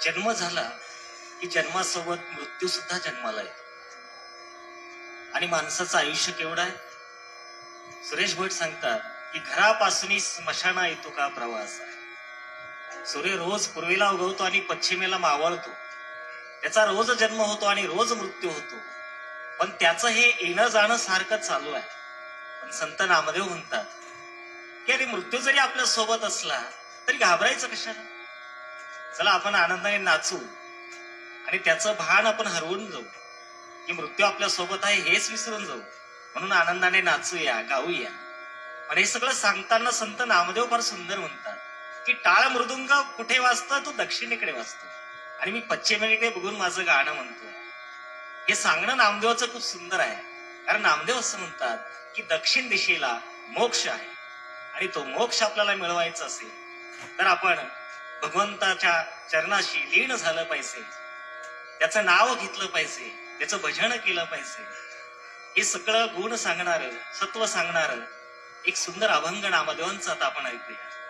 जन्म झाला की जन्मासोबत मृत्यू सुद्धा जन्माला येतो. आणि माणसाचं आयुष्य केवढं आहे. सुरेश भट सांगतात की घरापासून स्मशाना येतो का प्रवास आहे. सूर्य रोज पूर्वेला उगवतो आणि पश्चिमेला मावळतो. त्याचा रोज जन्म होतो आणि रोज मृत्यू होतो. पण त्याचं हे येणं जाणं सारखं चालू आहे. पण संत नामदेव म्हणतात की अरे मृत्यू जरी आपल्या सोबत असला तरी घाबरायचं कशाला. चला आपण आनंदाने नाचू आणि त्याचं भान आपण हरवून जाऊ की मृत्यू आपल्या सोबत आहे हेच विसरून जाऊ. म्हणून आनंदाने नाचूया, गाऊया. पण हे सगळं सांगताना संत नामदेव फार सुंदर म्हणतात की टाळ मृदुंग कुठे वाजतो, तो दक्षिणेकडे वाजतो आणि मी पश्चिमेकडे बघून माझं गाणं म्हणतोय. हे सांगणं नामदेवाचं खूप सुंदर आहे. कारण नामदेव असं म्हणतात की दक्षिण दिशेला मोक्ष आहे आणि तो मोक्ष आपल्याला मिळवायचा असेल तर आपण भगवंताच्या चरणाशी लीन झालं पाहिजे, त्याचं नाव घेतलं पाहिजे, त्याचं भजन केलं पाहिजे. हे सगळं गुण सांगणार, सत्व सांगणार एक सुंदर अभंग नामदेवांचा आता आपण ऐकूया.